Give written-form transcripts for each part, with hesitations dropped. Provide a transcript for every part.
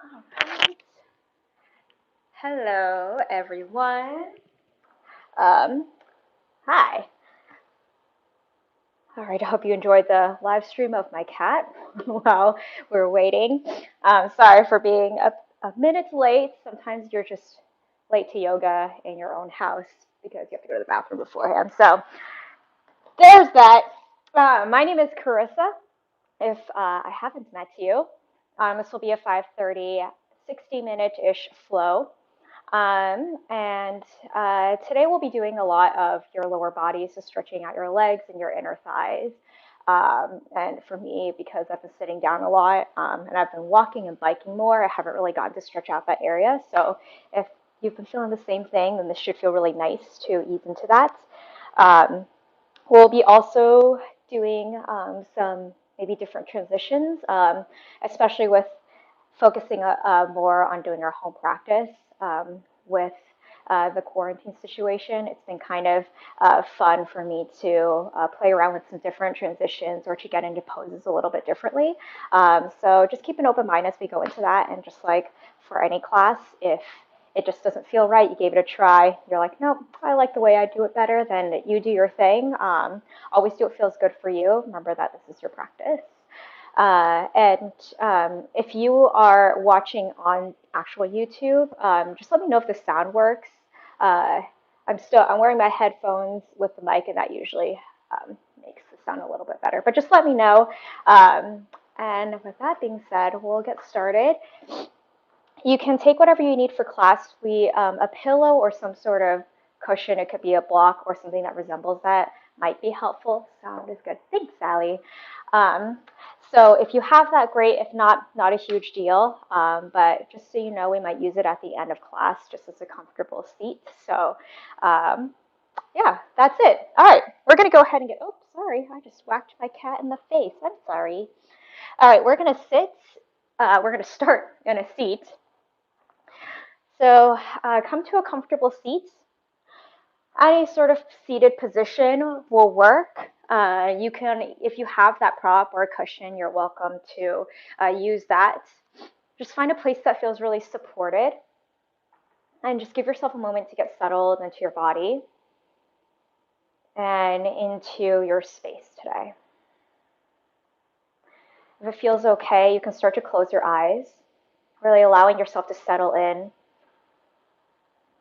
Alright. Hello, everyone. Um, Hi. All right, I hope you enjoyed the live stream of my cat while we're waiting. Sorry for being a minute late. Sometimes you're just late to yoga in your own house because you have to go to the bathroom beforehand. So there's that. My name is Carissa. If I haven't met you, this will be a 5:30, 60-minute-ish flow. And Today we'll be doing a lot of your lower body, so stretching out your legs and your inner thighs. And for me, because I've been sitting down a lot and I've been walking and biking more, I haven't really gotten to stretch out that area. So if you've been feeling the same thing, then this should feel really nice to ease into that. Um, we'll be also doing some maybe different transitions, especially with focusing more on doing our home practice with the quarantine situation. It's been kind of fun for me to play around with some different transitions or to get into poses a little bit differently. So just keep an open mind as we go into that. And just like for any class, if it just doesn't feel right, you gave it a try, you're like, nope, I like the way I do it better, then you do your thing. Always do what feels good for you. Remember that this is your practice. And if you are watching on actual YouTube, just let me know if the sound works. Uh, I'm wearing my headphones with the mic, and that usually makes the sound a little bit better. But just let me know. And with that being said, we'll get started. You can take whatever you need for class. A pillow or some sort of cushion. It could be a block or something that resembles that might be helpful. Sound is good. Thanks, Sally. Um, so if you have that, great. If not, not a huge deal. But just so you know, we might use it at the end of class just as a comfortable seat. So yeah, that's it. All right, we're gonna go ahead and get, oh, sorry, I just whacked my cat in the face. I'm sorry. All right, we're gonna sit. We're gonna start in a seat. So come to a comfortable seat. Any sort of seated position will work. You can, if you have that prop or a cushion, you're welcome to use that. Just find a place that feels really supported and just give yourself a moment to get settled into your body and into your space today. If it feels okay, you can start to close your eyes, really allowing yourself to settle in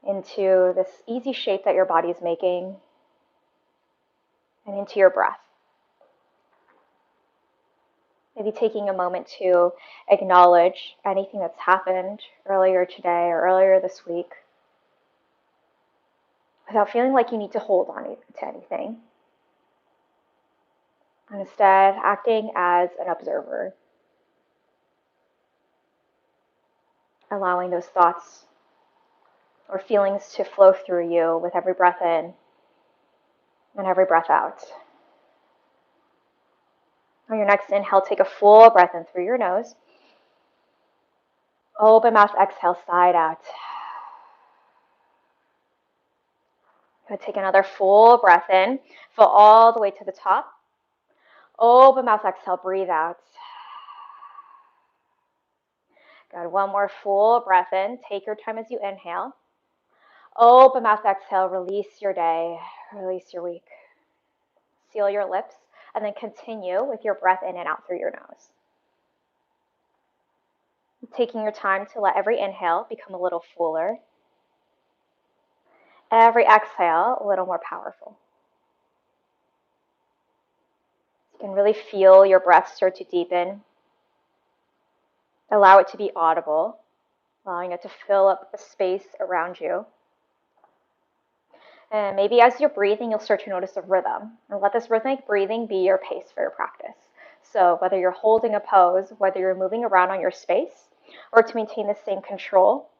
into this easy shape that your body is making and into your breath. Maybe taking a moment to acknowledge anything that's happened earlier today or earlier this week without feeling like you need to hold on to anything. And instead, acting as an observer, allowing those thoughts or feelings to flow through you with every breath in and every breath out. On your next inhale, take a full breath in through your nose. Open mouth, exhale, side out. Take another full breath in. Fill all the way to the top. Open mouth, exhale, breathe out. Good. One more full breath in. Take your time as you inhale. Open mouth, exhale, release your day, release your week. Seal your lips, and then continue with your breath in and out through your nose. Taking your time to let every inhale become a little fuller. Every exhale, a little more powerful. You can really feel your breath start to deepen. Allow it to be audible, allowing it to fill up the space around you. And maybe as you're breathing, you'll start to notice a rhythm. And let this rhythmic breathing be your pace for your practice. So whether you're holding a pose, whether you're moving around on your space, or to maintain the same control,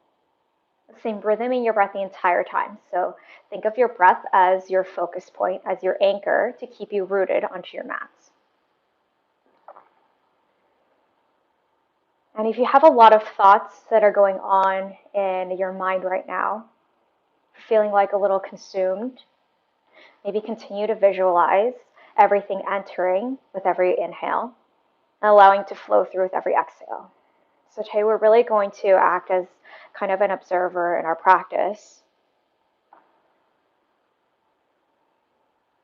the same rhythm in your breath the entire time. So think of your breath as your focus point, as your anchor to keep you rooted onto your mats. And if you have a lot of thoughts that are going on in your mind right now, feeling like a little consumed, maybe continue to visualize everything entering with every inhale and allowing to flow through with every exhale. So today we're really going to act as kind of an observer in our practice,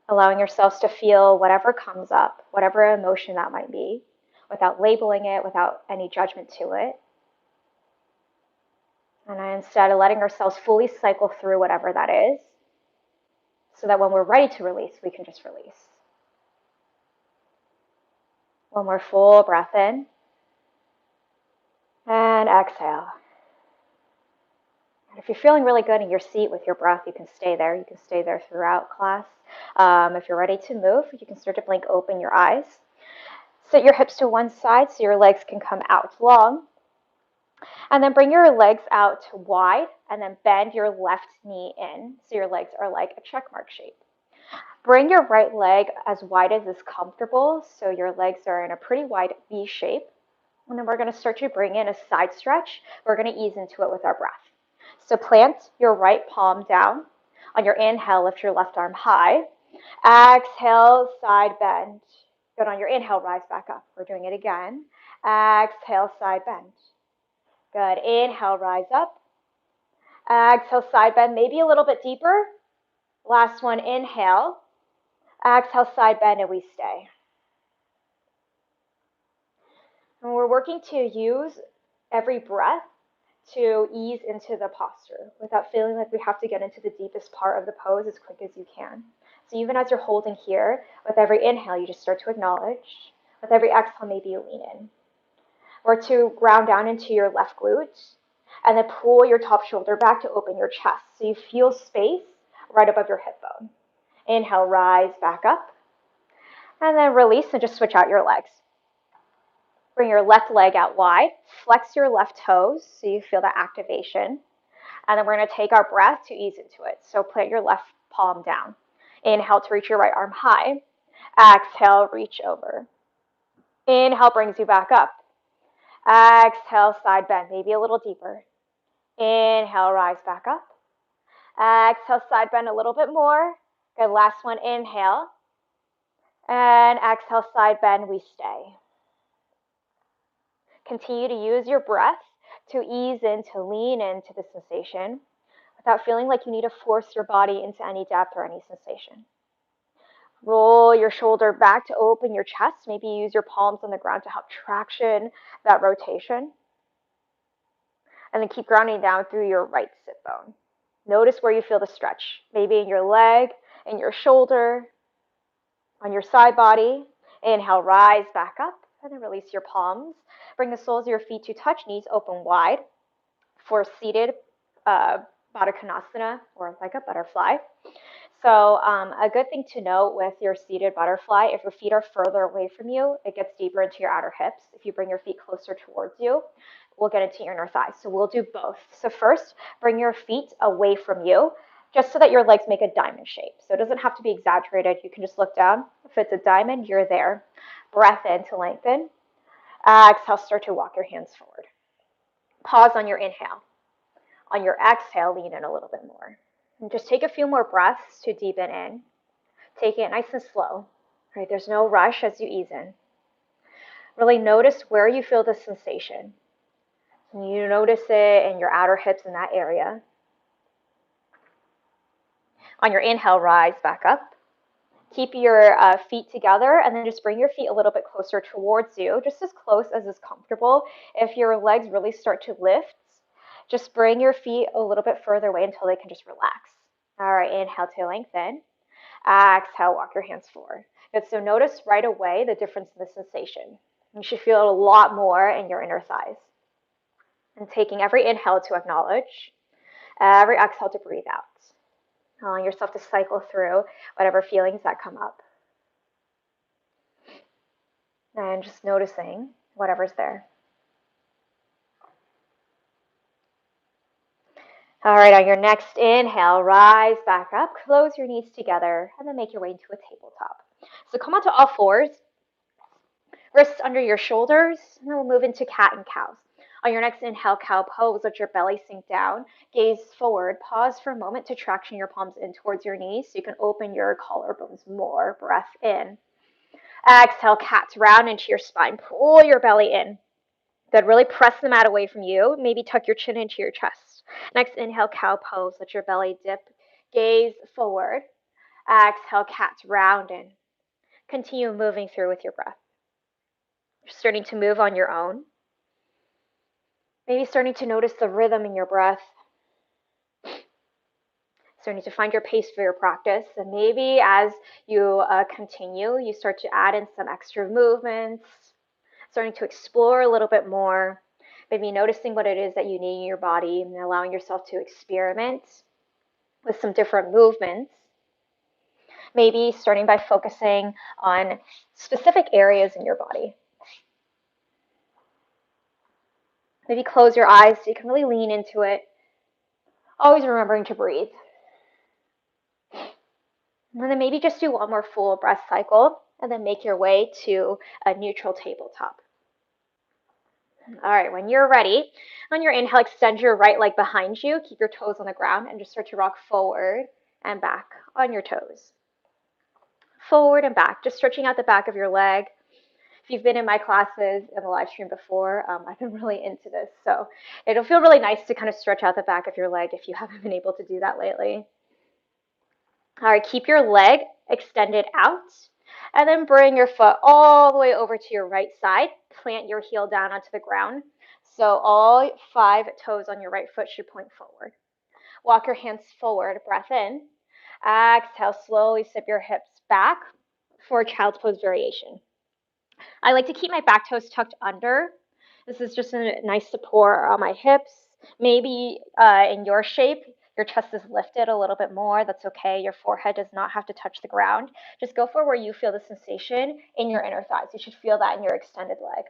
allowing yourselves to feel whatever comes up, whatever emotion that might be, without labeling it, without any judgment to it. And instead of letting ourselves fully cycle through whatever that is, so that when we're ready to release, we can just release. One more full breath in, and exhale. And if you're feeling really good in your seat with your breath, you can stay there. You can stay there throughout class. If you're ready to move, you can start to blink open your eyes. Sit your hips to one side so your legs can come out long. And then bring your legs out wide and then bend your left knee in so your legs are like a check mark shape. Bring your right leg as wide as is comfortable so your legs are in a pretty wide V shape. And then we're going to start to bring in a side stretch. We're going to ease into it with our breath. So plant your right palm down. On your inhale, lift your left arm high. Exhale, side bend. Good. On your inhale, rise back up. We're doing it again. Exhale, side bend. Good. Inhale, rise up. Exhale, side bend, maybe a little bit deeper. Last one, inhale. Exhale, side bend, and we stay. And we're working to use every breath to ease into the posture without feeling like we have to get into the deepest part of the pose as quick as you can. So even as you're holding here, with every inhale, you just start to acknowledge. With every exhale, maybe you lean in. Or to ground down into your left glute, and then pull your top shoulder back to open your chest so you feel space right above your hip bone. Inhale, rise back up, and then release and just switch out your legs. Bring your left leg out wide, flex your left toes so you feel that activation, and then we're going to take our breath to ease into it. So plant your left palm down. Inhale to reach your right arm high. Exhale, reach over. Inhale brings you back up. Exhale, side bend, maybe a little deeper. Inhale, rise back up. Exhale, side bend a little bit more. Good, last one, inhale. And exhale, side bend, we stay. Continue to use your breath to ease in, to lean into the sensation without feeling like you need to force your body into any depth or any sensation. Roll your shoulder back to open your chest. Maybe use your palms on the ground to help traction that rotation. And then keep grounding down through your right sit bone. Notice where you feel the stretch, maybe in your leg, in your shoulder, on your side body. Inhale, rise back up, and then release your palms. Bring the soles of your feet to touch, knees open wide for seated Baddha Konasana, or like a butterfly. So a good thing to note with your seated butterfly, if your feet are further away from you, it gets deeper into your outer hips. If you bring your feet closer towards you, we'll get into your inner thighs. So we'll do both. So first, bring your feet away from you, just so that your legs make a diamond shape. So it doesn't have to be exaggerated. You can just look down. If it's a diamond, you're there. Breath in to lengthen. Exhale, start to walk your hands forward. Pause on your inhale. On your exhale, lean in a little bit more. And just take a few more breaths to deepen in. Take it nice and slow. Right? There's no rush as you ease in. Really notice where you feel the sensation. And you notice it in your outer hips in that area. On your inhale, rise back up. Keep your feet together and then just bring your feet a little bit closer towards you, just as close as is comfortable. If your legs really start to lift, just bring your feet a little bit further away until they can just relax. All right, inhale to lengthen. Exhale, walk your hands forward. Good, so notice right away the difference in the sensation. You should feel it a lot more in your inner thighs. And taking every inhale to acknowledge, every exhale to breathe out. Allowing yourself to cycle through whatever feelings that come up. And just noticing whatever's there. All right, on your next inhale, rise back up, close your knees together, and then make your way into a tabletop. So come onto all fours, wrists under your shoulders, and then we'll move into cat and cows. On your next inhale, cow pose, let your belly sink down, gaze forward, pause for a moment to traction your palms in towards your knees so you can open your collarbones more. Breath in. Exhale, cats round into your spine. Pull your belly in. Good. Really press the mat away from you. Maybe tuck your chin into your chest. Next, inhale, cow pose. Let your belly dip. Gaze forward. Exhale, cats round in. Continue moving through with your breath. You're starting to move on your own. Maybe starting to notice the rhythm in your breath. Starting to find your pace for your practice. And maybe as you continue, you start to add in some extra movements, starting to explore a little bit more, maybe noticing what it is that you need in your body and allowing yourself to experiment with some different movements. Maybe starting by focusing on specific areas in your body. Maybe close your eyes so you can really lean into it. Always remembering to breathe. And then maybe just do one more full breath cycle and then make your way to a neutral tabletop. All right, when you're ready, on your inhale, extend your right leg behind you. Keep your toes on the ground and just start to rock forward and back on your toes. Forward and back, just stretching out the back of your leg. If you've been in my classes in the live stream before, I've been really into this. So it'll feel really nice to kind of stretch out the back of your leg if you haven't been able to do that lately. All right, keep your leg extended out. And then bring your foot all the way over to your right side. Plant your heel down onto the ground. So all 5 toes on your right foot should point forward. Walk your hands forward, breath in. Exhale, slowly step your hips back for child's pose variation. I like to keep my back toes tucked under. This is just a nice support on my hips. Maybe in your shape, your chest is lifted a little bit more. That's okay. Your forehead does not have to touch the ground. Just go for where you feel the sensation in your inner thighs. You should feel that in your extended leg.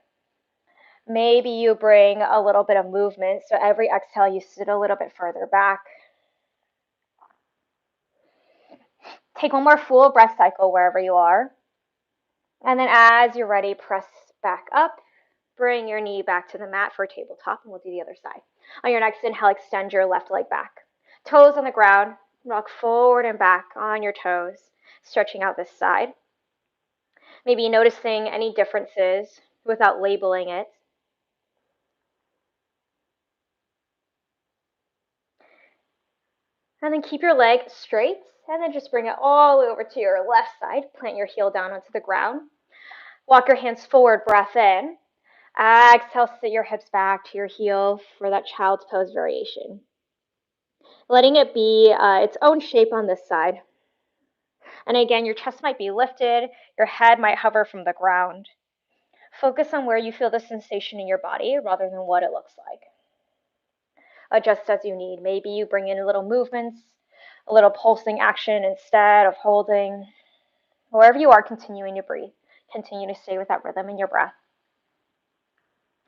Maybe you bring a little bit of movement. So every exhale, you sit a little bit further back. Take one more full breath cycle wherever you are. And then as you're ready, press back up. Bring your knee back to the mat for a tabletop, and we'll do the other side. On your next inhale, extend your left leg back. Toes on the ground, rock forward and back on your toes, stretching out this side. Maybe noticing any differences without labeling it. And then keep your leg straight, and then just bring it all the way over to your left side. Plant your heel down onto the ground. Walk your hands forward, breath in. Exhale, sit your hips back to your heel for that child's pose variation. Letting it be its own shape on this side. And again, your chest might be lifted, your head might hover from the ground. Focus on where you feel the sensation in your body rather than what it looks like. Adjust as you need. Maybe you bring in little movements, a little pulsing action instead of holding. Wherever you are, continuing to breathe. Continue to stay with that rhythm in your breath.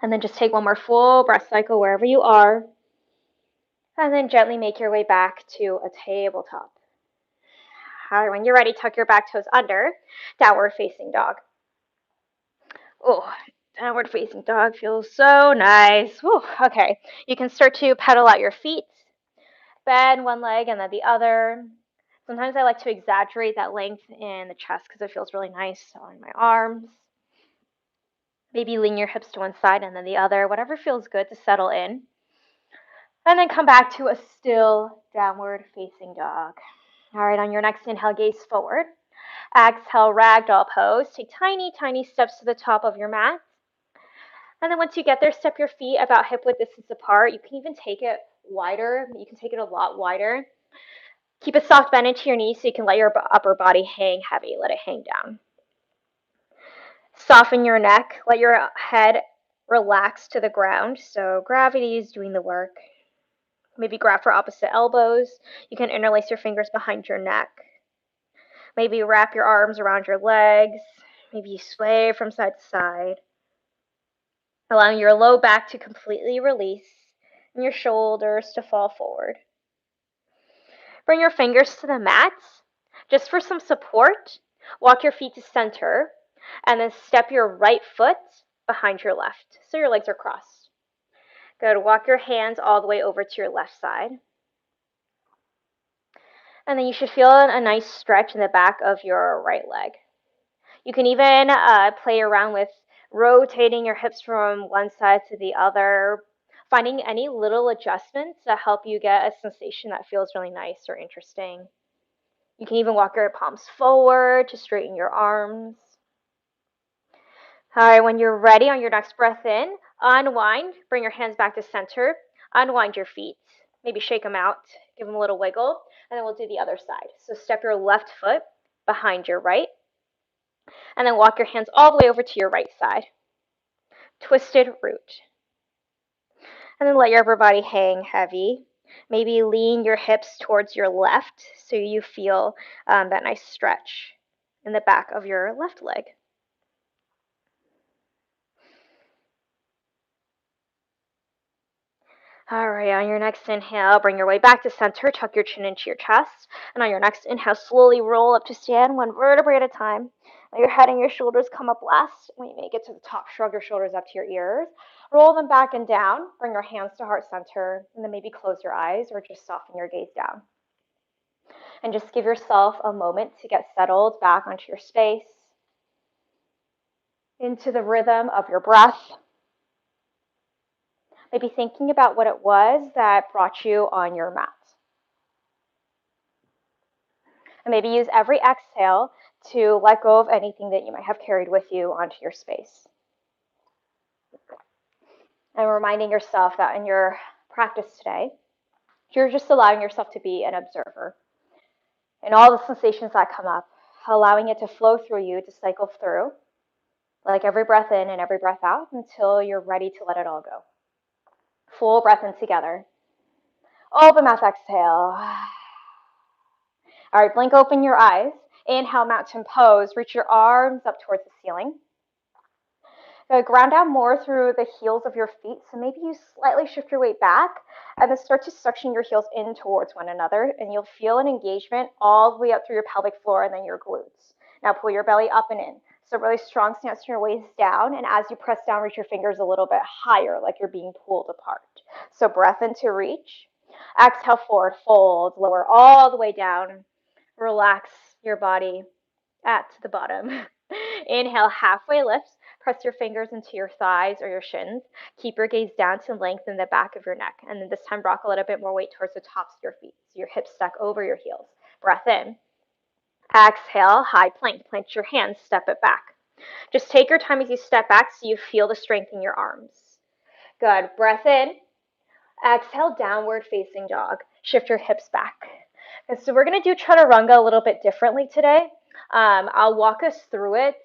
And then just take one more full breath cycle wherever you are. And then gently make your way back to a tabletop. All right, when you're ready, tuck your back toes under, downward facing dog. Oh, downward facing dog feels so nice. Whew, okay, you can start to pedal out your feet, bend one leg and then the other. Sometimes I like to exaggerate that length in the chest because it feels really nice on my arms. Maybe lean your hips to one side and then the other, whatever feels good to settle in. And then come back to a still downward facing dog. All right, on your next inhale, gaze forward. Exhale, ragdoll pose. Take tiny, tiny steps to the top of your mat. And then once you get there, step your feet about hip width distance apart. You can even take it wider. You can take it a lot wider. Keep a soft bend into your knees so you can let your upper body hang heavy. Let it hang down. Soften your neck. Let your head relax to the ground. So gravity is doing the work. Maybe grab for opposite elbows. You can interlace your fingers behind your neck. Maybe wrap your arms around your legs. Maybe you sway from side to side. Allowing your low back to completely release and your shoulders to fall forward. Bring your fingers to the mat. Just for some support, walk your feet to center and then step your right foot behind your left so your legs are crossed. Good. Walk your hands all the way over to your left side. And then you should feel a nice stretch in the back of your right leg. You can even play around with rotating your hips from one side to the other, finding any little adjustments that help you get a sensation that feels really nice or interesting. You can even walk your palms forward to straighten your arms. All right, when you're ready on your next breath in, unwind, bring your hands back to center, unwind your feet, maybe shake them out, give them a little wiggle, and then we'll do the other side. So step your left foot behind your right, and then walk your hands all the way over to your right side. Twisted root. And then let your upper body hang heavy. Maybe lean your hips towards your left so you feel that nice stretch in the back of your left leg. All right, on your next inhale, bring your way back to center, tuck your chin into your chest. And on your next inhale, slowly roll up to stand, one vertebrae at a time. Let your head and your shoulders come up last. When you make it to the top, shrug your shoulders up to your ears. Roll them back and down. Bring your hands to heart center, and then maybe close your eyes or just soften your gaze down. And just give yourself a moment to get settled back onto your space, into the rhythm of your breath. Maybe thinking about what it was that brought you on your mat. And maybe use every exhale to let go of anything that you might have carried with you onto your space. And reminding yourself that in your practice today, you're just allowing yourself to be an observer. And all the sensations that come up, allowing it to flow through you, to cycle through, like every breath in and every breath out, until you're ready to let it all go. Full breath in together. Open mouth, exhale. All right, blink open your eyes. Inhale, mountain pose. Reach your arms up towards the ceiling. Ground down more through the heels of your feet. So maybe you slightly shift your weight back and then start to suction your heels in towards one another. And you'll feel an engagement all the way up through your pelvic floor and then your glutes. Now pull your belly up and in. So really strong stance to your waist down. And as you press down, reach your fingers a little bit higher, like you're being pulled apart. So breath in to reach. Exhale, forward, fold, lower all the way down. Relax your body at the bottom. Inhale, halfway lift. Press your fingers into your thighs or your shins. Keep your gaze down to lengthen the back of your neck. And then this time, rock a little bit more weight towards the tops of your feet. So your hips stack over your heels. Breath in. Exhale, high plank. Plant your hands, step it back. Just take your time as you step back so you feel the strength in your arms. Good. Breath in. Exhale, downward facing dog. Shift your hips back. And so we're going to do chaturanga a little bit differently today. I'll walk us through it,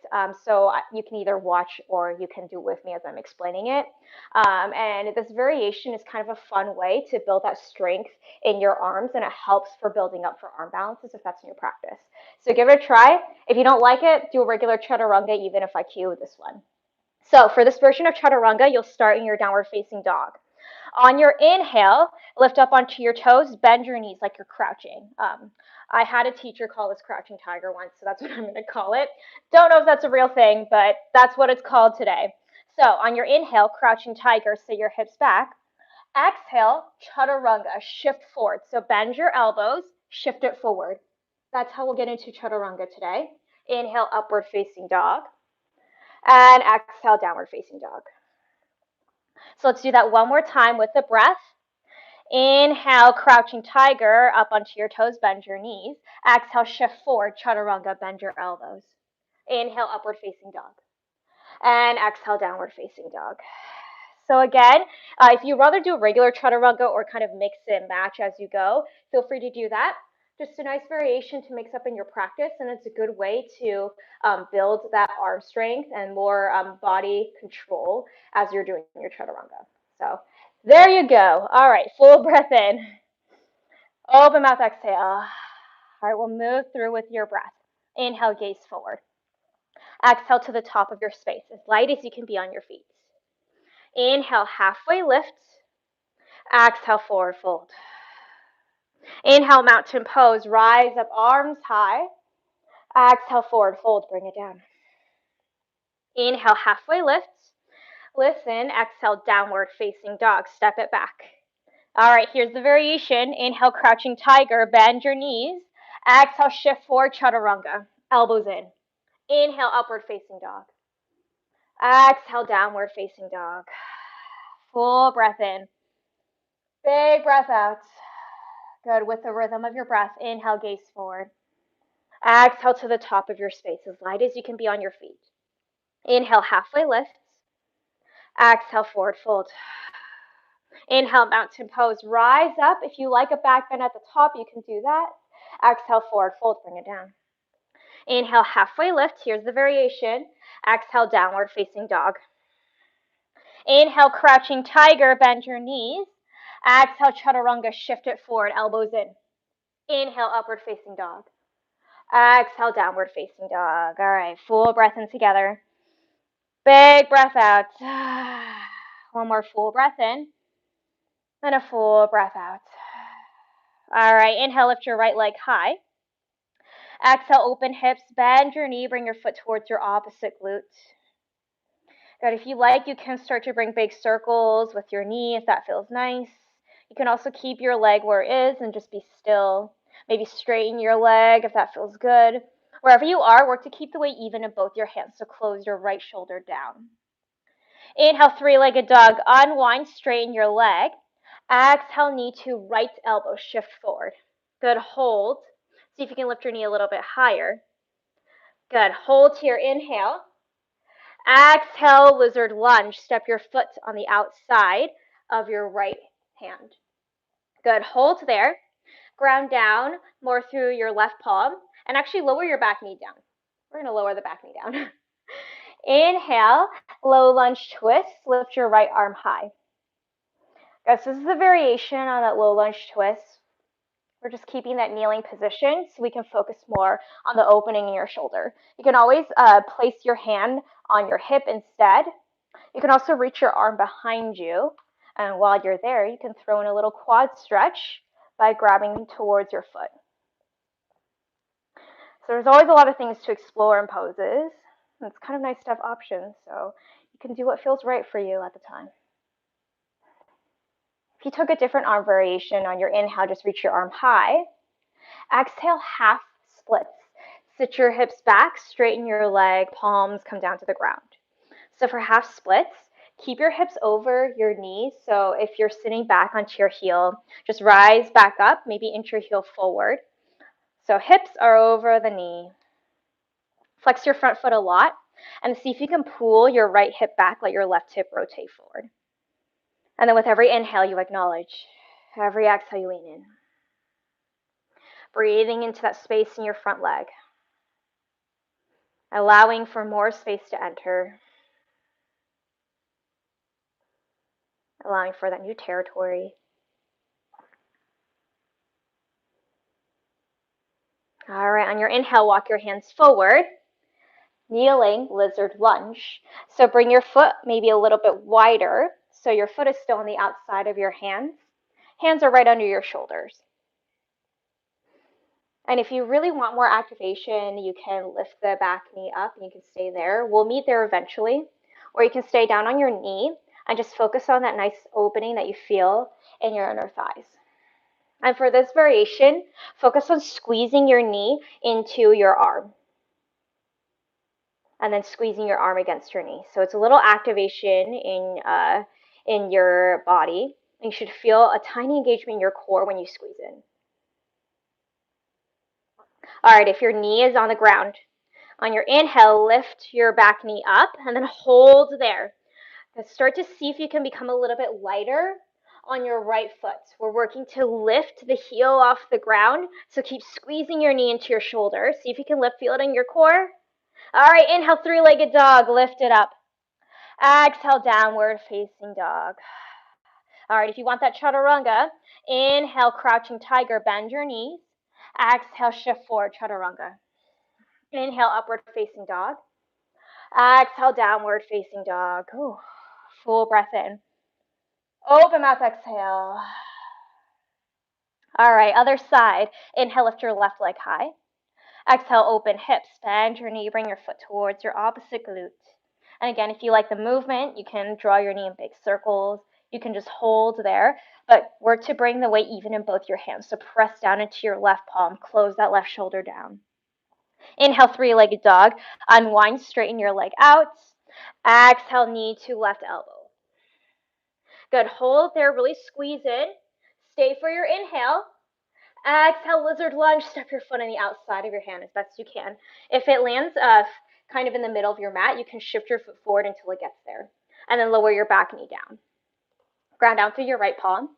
so you can either watch or you can do it with me as I'm explaining it. And this variation is kind of a fun way to build that strength in your arms, and it helps for building up for arm balances if that's in your practice. So give it a try. If you don't like it, do a regular chaturanga even if I cue this one. So for this version of chaturanga, you'll start in your downward facing dog. On your inhale, lift up onto your toes, bend your knees like you're crouching. I had a teacher call this crouching tiger once, so that's what I'm going to call it. Don't know if that's a real thing, but that's what it's called today. So on your inhale, crouching tiger, sit your hips back. Exhale, chaturanga, shift forward. So bend your elbows, shift it forward. That's how we'll get into chaturanga today. Inhale, upward facing dog. And exhale, downward facing dog. So let's do that one more time with the breath. Inhale, crouching tiger, up onto your toes, bend your knees. Exhale, shift forward, chaturanga, bend your elbows. Inhale, upward facing dog. And exhale, downward facing dog. So again, if you rather do a regular chaturanga or kind of mix and match as you go, feel free to do that. Just a nice variation to mix up in your practice, and it's a good way to build that arm strength and more body control as you're doing your chaturanga. So there you go. All right, full breath in. Open mouth, exhale. All right, we'll move through with your breath. Inhale, gaze forward. Exhale to the top of your space, as light as you can be on your feet. Inhale, halfway lift. Exhale, forward fold. Inhale, mountain pose. Rise up, arms high. Exhale, forward fold. Bring it down. Inhale, halfway lift. Listen, exhale, downward facing dog. Step it back. All right, here's the variation. Inhale, crouching tiger. Bend your knees. Exhale, shift forward, chaturanga. Elbows in. Inhale, upward facing dog. Exhale, downward facing dog. Full breath in. Big breath out. Good. With the rhythm of your breath, inhale, gaze forward. Exhale to the top of your space, as light as you can be on your feet. Inhale, halfway lift. Exhale, forward fold. Inhale, mountain pose. Rise up. If you like a back bend at the top, you can do that. Exhale, forward fold. Bring it down. Inhale, halfway lift. Here's the variation. Exhale, downward facing dog. Inhale, crouching tiger. Bend your knees. Exhale, chaturanga. Shift it forward. Elbows in. Inhale, upward facing dog. Exhale, downward facing dog. All right, full breath in together. Big breath out. One more full breath in. And a full breath out. All right, inhale, lift your right leg high. Exhale, open hips, bend your knee, bring your foot towards your opposite glute. Good, if you like, you can start to bring big circles with your knee if that feels nice. You can also keep your leg where it is and just be still. Maybe straighten your leg if that feels good. Wherever you are, work to keep the weight even in both your hands, so close your right shoulder down. Inhale, three-legged dog, unwind, straighten your leg. Exhale, knee to right elbow, shift forward. Good, hold. See if you can lift your knee a little bit higher. Good, hold here, inhale. Exhale, lizard lunge. Step your foot on the outside of your right hand. Good, hold there. Ground down more through your left palm, and actually lower your back knee down. We're gonna lower the back knee down. Inhale, low lunge twist. Lift your right arm high. Guys, this is a variation on that low lunge twist. We're just keeping that kneeling position so we can focus more on the opening in your shoulder. You can always place your hand on your hip instead. You can also reach your arm behind you. And while you're there, you can throw in a little quad stretch by grabbing towards your foot. So there's always a lot of things to explore in poses. It's kind of nice to have options, so you can do what feels right for you at the time. If you took a different arm variation on your inhale, just reach your arm high. Exhale, half splits. Sit your hips back, straighten your leg, palms come down to the ground. So for half splits, keep your hips over your knees. So if you're sitting back onto your heel, just rise back up, maybe inch your heel forward. So hips are over the knee. Flex your front foot a lot, and see if you can pull your right hip back, let your left hip rotate forward. And then with every inhale, you acknowledge. Every exhale, you lean in. Breathing into that space in your front leg. Allowing for more space to enter. Allowing for that new territory. All right, on your inhale, walk your hands forward. Kneeling, lizard lunge. So bring your foot maybe a little bit wider, so your foot is still on the outside of your hands. Hands are right under your shoulders. And if you really want more activation, you can lift the back knee up and you can stay there. We'll meet there eventually. Or you can stay down on your knee and just focus on that nice opening that you feel in your inner thighs. And for this variation, focus on squeezing your knee into your arm. And then squeezing your arm against your knee. So it's a little activation in your body. You should feel a tiny engagement in your core when you squeeze in. All right, if your knee is on the ground, on your inhale, lift your back knee up and then hold there. Now start to see if you can become a little bit lighter on your right foot. We're working to lift the heel off the ground, so keep squeezing your knee into your shoulder. See if you can feel it in your core. All right, inhale, three-legged dog, lift it up. Exhale, downward facing dog. All right, if you want that chaturanga, inhale, crouching tiger, bend your knees. Exhale, shift forward, chaturanga. Inhale, upward facing dog. Exhale, downward facing dog. Ooh, full breath in. Open mouth, exhale. All right, other side. Inhale, lift your left leg high. Exhale, open hips, bend your knee, bring your foot towards your opposite glute. And again, if you like the movement, you can draw your knee in big circles. You can just hold there, but work to bring the weight even in both your hands. So press down into your left palm, close that left shoulder down. Inhale, three-legged dog. Unwind, straighten your leg out. Exhale, knee to left elbow. Good. Hold there. Really squeeze in. Stay for your inhale. Exhale, lizard lunge. Step your foot on the outside of your hand as best you can. If it lands kind of in the middle of your mat, you can shift your foot forward until it gets there. And then lower your back knee down. Ground down through your right palm.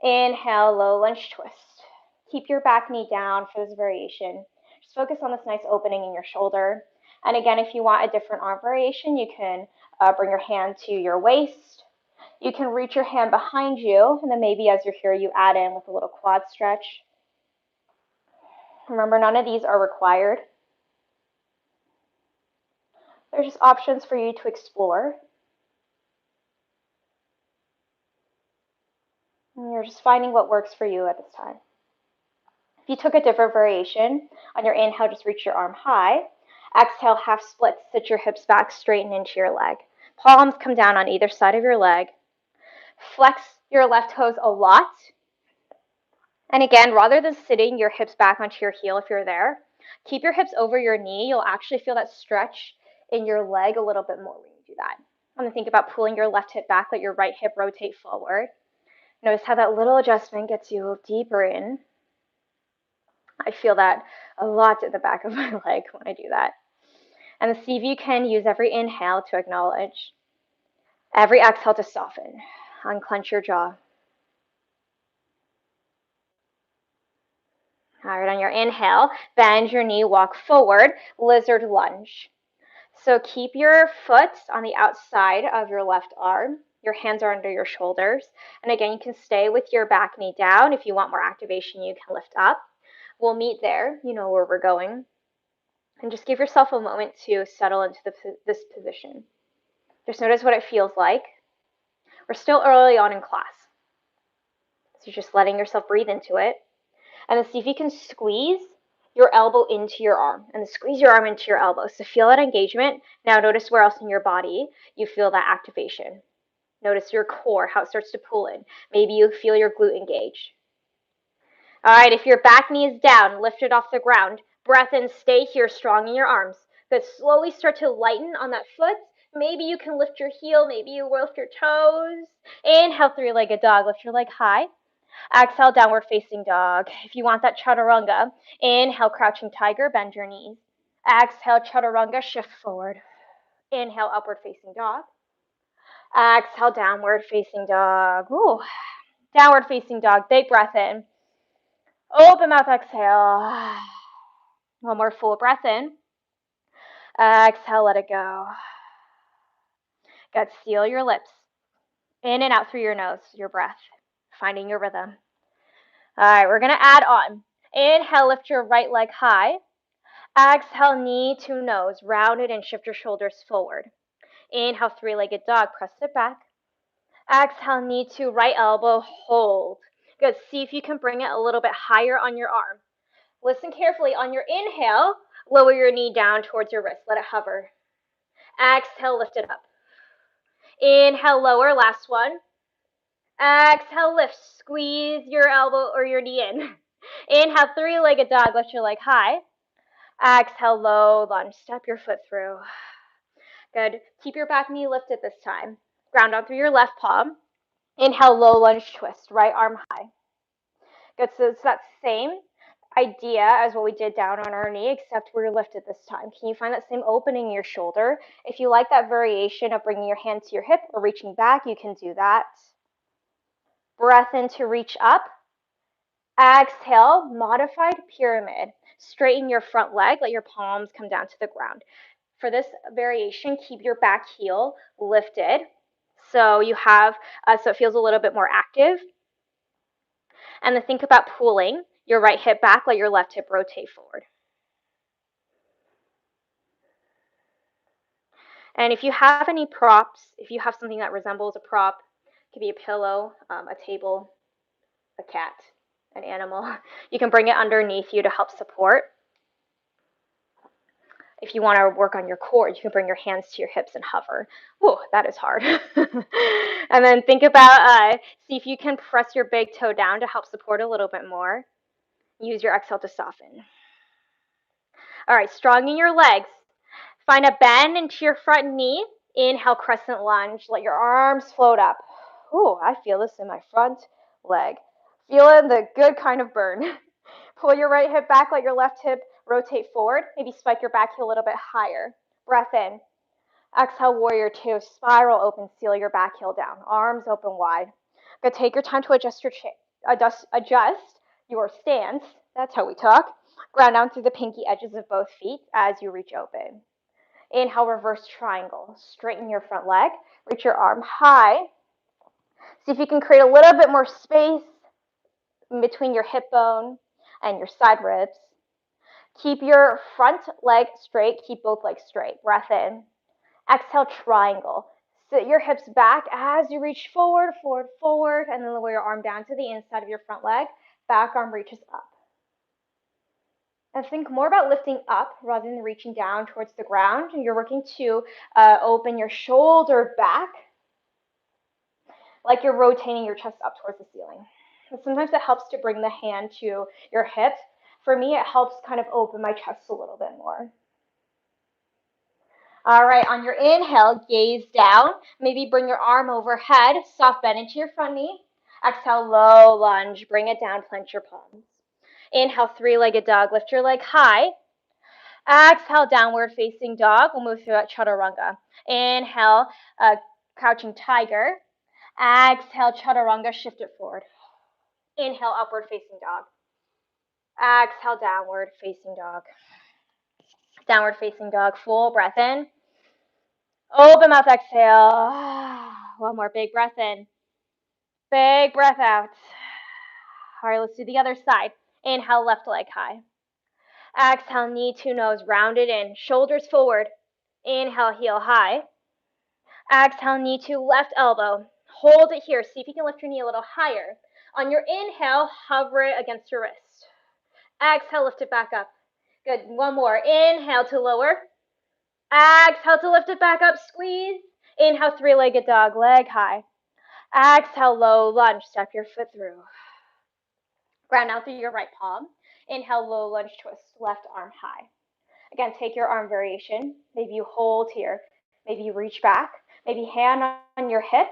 Inhale, low lunge twist. Keep your back knee down for this variation. Just focus on this nice opening in your shoulder. And again, if you want a different arm variation, you can bring your hand to your waist. You can reach your hand behind you, and then maybe as you're here, you add in with a little quad stretch. Remember, none of these are required. They're just options for you to explore. And you're just finding what works for you at this time. If you took a different variation, on your inhale, just reach your arm high. Exhale, half split, sit your hips back, straighten into your leg. Palms come down on either side of your leg. Flex your left toes a lot. And again, rather than sitting your hips back onto your heel if you're there, keep your hips over your knee. You'll actually feel that stretch in your leg a little bit more when you do that. I'm gonna think about pulling your left hip back, let your right hip rotate forward. Notice how that little adjustment gets you deeper in. I feel that a lot at the back of my leg when I do that. And see if you can use every inhale to acknowledge, every exhale to soften. Unclench your jaw. All right, on your inhale, bend your knee, walk forward, lizard lunge. So keep your foot on the outside of your left arm. Your hands are under your shoulders. And again, you can stay with your back knee down. If you want more activation, you can lift up. We'll meet there. You know where we're going. And just give yourself a moment to settle into this position. Just notice what it feels like. We're still early on in class. So you're just letting yourself breathe into it. And then see if you can squeeze your elbow into your arm. And then squeeze your arm into your elbow. So feel that engagement. Now notice where else in your body you feel that activation. Notice your core, how it starts to pull in. Maybe you feel your glute engage. All right, if your back knee is down, lift it off the ground. Breath in, stay here, strong in your arms. Good, slowly start to lighten on that foot. Maybe you can lift your heel, maybe you lift your toes. Inhale, three-legged dog, lift your leg high. Exhale, downward facing dog. If you want that chaturanga, inhale, crouching tiger, bend your knees. Exhale, chaturanga, shift forward. Inhale, upward facing dog. Exhale, downward facing dog. Ooh. Downward facing dog, big breath in. Open mouth, exhale. One more full breath in. Exhale, let it go. Good, seal your lips. In and out through your nose, your breath, finding your rhythm. All right, we're gonna add on. Inhale, lift your right leg high. Exhale, knee to nose, round it and shift your shoulders forward. Inhale, three-legged dog, press it back. Exhale, knee to right elbow, hold. Good, see if you can bring it a little bit higher on your arm. Listen carefully. On your inhale, lower your knee down towards your wrist. Let it hover. Exhale, lift it up. Inhale, lower, last one. Exhale, lift. Squeeze your elbow or your knee in. Inhale, three-legged dog. Lift your leg high. Exhale, low lunge. Step your foot through. Good. Keep your back knee lifted this time. Ground down through your left palm. Inhale, low lunge twist. Right arm high. Good. So it's that same idea as what we did down on our knee, except we're lifted this time. Can you find that same opening in your shoulder? If you like that variation of bringing your hand to your hip or reaching back, you can do that. Breath in to reach up. Exhale, modified pyramid. Straighten your front leg, let your palms come down to the ground. For this variation, keep your back heel lifted so you have, so it feels a little bit more active. And then think about pulling your right hip back, let your left hip rotate forward. And if you have any props, if you have something that resembles a prop, it could be a pillow, a table, a cat, an animal, you can bring it underneath you to help support. If you want to work on your core, you can bring your hands to your hips and hover. Whoa, that is hard. And then think about, see if you can press your big toe down to help support a little bit more. Use your exhale to soften. All right, strong in your legs. Find a bend into your front knee. Inhale, crescent lunge. Let your arms float up. Ooh, I feel this in my front leg. Feeling the good kind of burn. Pull your right hip back, let your left hip rotate forward. Maybe spike your back heel a little bit higher. Breath in. Exhale, warrior two. Spiral open, seal your back heel down. Arms open wide. Good, take your time to adjust your stance. That's how we talk. Ground down through the pinky edges of both feet as you reach open. Inhale, reverse triangle. Straighten your front leg. Reach your arm high. See if you can create a little bit more space in between your hip bone and your side ribs. Keep your front leg straight. Keep both legs straight. Breath in. Exhale, triangle. Sit your hips back as you reach forward, forward, forward, and then lower your arm down to the inside of your front leg. Back arm reaches up. And think more about lifting up rather than reaching down towards the ground. And you're working to open your shoulder back like you're rotating your chest up towards the ceiling. And sometimes it helps to bring the hand to your hip. For me, it helps kind of open my chest a little bit more. All right, on your inhale, gaze down. Maybe bring your arm overhead, soft bend into your front knee. Exhale, low lunge, bring it down, clench your palms. Inhale, three-legged dog, lift your leg high. Exhale, downward facing dog. We'll move through that chaturanga. Inhale, crouching tiger. Exhale, chaturanga, shift it forward. Inhale, upward facing dog. Exhale, downward facing dog. Downward facing dog, full breath in. Open mouth, exhale. One more big breath in. Big breath out. All right, let's do the other side. Inhale, left leg high. Exhale, knee to nose, rounded in. Shoulders forward. Inhale, heel high. Exhale, knee to left elbow. Hold it here. See if you can lift your knee a little higher. On your inhale, hover it against your wrist. Exhale, lift it back up. Good. One more. Inhale to lower. Exhale to lift it back up. Squeeze. Inhale, three-legged dog, leg high. Exhale, low lunge. Step your foot through. Ground out through your right palm. Inhale, low lunge twist, left arm high. Again, take your arm variation. Maybe you hold here. Maybe you reach back. Maybe hand on your hip.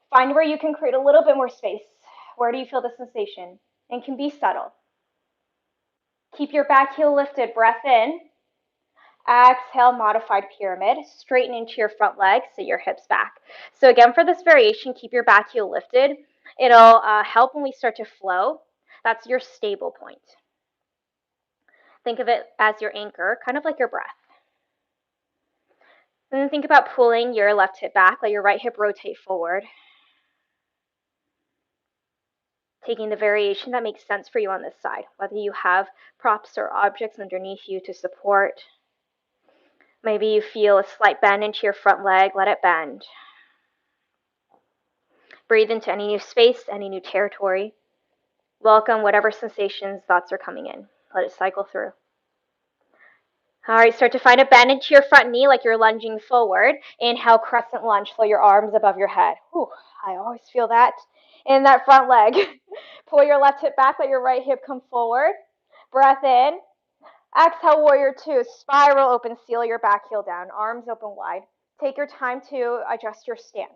Find where you can create a little bit more space. Where do you feel the sensation? And can be subtle. Keep your back heel lifted. Breath in. Exhale, modified pyramid. Straighten into your front leg, sit your hips back. So again, for this variation, keep your back heel lifted. It'll help when we start to flow. That's your stable point. Think of it as your anchor, kind of like your breath. And then think about pulling your left hip back, let your right hip rotate forward. Taking the variation that makes sense for you on this side, whether you have props or objects underneath you to support. Maybe you feel a slight bend into your front leg, let it bend. Breathe into any new space, any new territory. Welcome whatever sensations, thoughts are coming in. Let it cycle through. All right, start to find a bend into your front knee like you're lunging forward. Inhale, crescent lunge, flow your arms above your head. Whew, I always feel that in that front leg. Pull your left hip back, let your right hip come forward. Breath in. Exhale, warrior two. Spiral open, seal your back heel down. Arms open wide. Take your time to adjust your stance.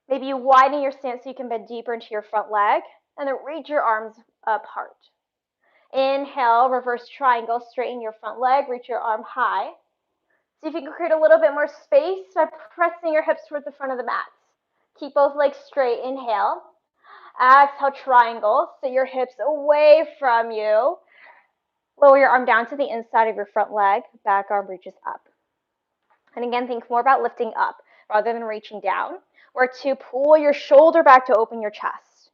Maybe you widen your stance so you can bend deeper into your front leg, and then reach your arms apart. Inhale, reverse triangle, straighten your front leg, reach your arm high. See if you can create a little bit more space by pressing your hips towards the front of the mat. Keep both legs straight, inhale. Exhale, triangle, sit your hips away from you. Lower your arm down to the inside of your front leg, back arm reaches up. And again, think more about lifting up rather than reaching down, or to pull your shoulder back to open your chest.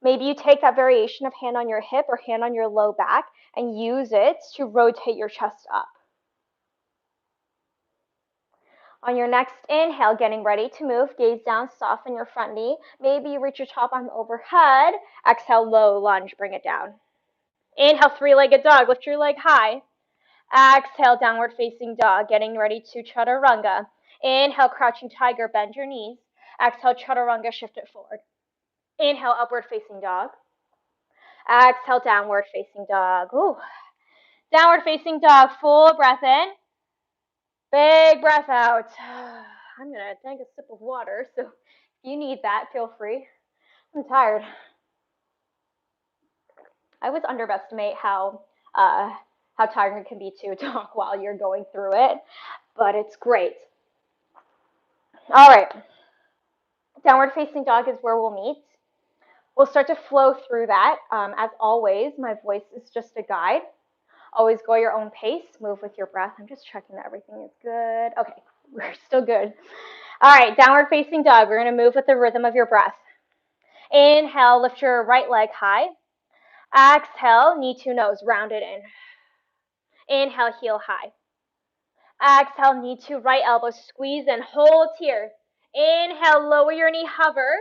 Maybe you take that variation of hand on your hip or hand on your low back and use it to rotate your chest up. On your next inhale, getting ready to move, gaze down, soften your front knee. Maybe you reach your top arm overhead. Exhale, low lunge, bring it down. Inhale, three-legged dog, lift your leg high. Exhale, downward facing dog, getting ready to chaturanga. Inhale, crouching tiger, bend your knees. Exhale, chaturanga, shift it forward. Inhale, upward facing dog. Exhale, downward facing dog. Ooh. Downward facing dog, full breath in. Big breath out. I'm going to take a sip of water, so if you need that, feel free. I'm tired. I always underestimate how tiring it can be to talk while you're going through it, but it's great. All right. Downward facing dog is where we'll meet. We'll start to flow through that. As always, my voice is just a guide. Always go your own pace. Move with your breath. I'm just checking that everything is good. Okay, we're still good. All right, downward facing dog. We're going to move with the rhythm of your breath. Inhale, lift your right leg high. Exhale, knee to nose, round it in. Inhale, heel high. Exhale, knee to right elbow, squeeze and hold here. Inhale, lower your knee, hover.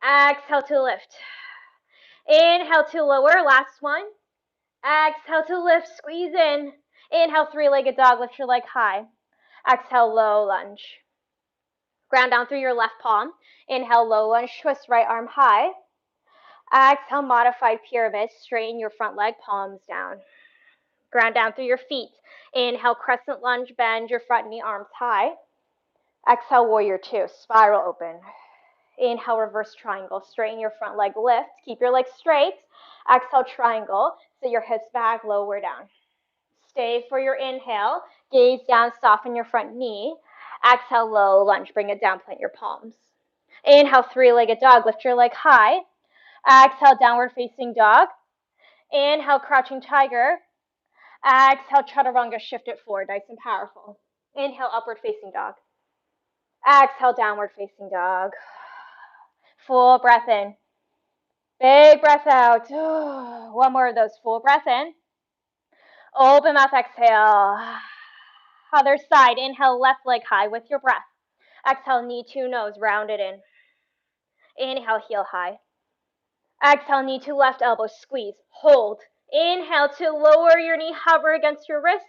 Exhale to lift. Inhale to lower, last one. Exhale to lift, squeeze in. Inhale, three-legged dog, lift your leg high. Exhale, low lunge. Ground down through your left palm. Inhale, low lunge, twist right arm high. Exhale, modified pyramid, straighten your front leg, palms down. Ground down through your feet. Inhale, crescent lunge, bend your front knee, arms high. Exhale, warrior two, spiral open. Inhale, reverse triangle, straighten your front leg, lift, keep your legs straight. Exhale, triangle, sit your hips back, lower down. Stay for your inhale, gaze down, soften your front knee. Exhale, low lunge, bring it down, plant your palms. Inhale, three-legged dog, lift your leg high. Exhale, downward facing dog. Inhale, crouching tiger. Exhale, chaturanga, shift it forward, nice and powerful. Inhale, upward facing dog. Exhale, downward facing dog. Full breath in. Big breath out. One more of those. Full breath in. Open mouth, exhale. Other side. Inhale, left leg high with your breath. Exhale, knee to nose, round it in. Inhale, heel high. Exhale, knee to left elbow, squeeze, hold. Inhale to lower your knee, hover against your wrist.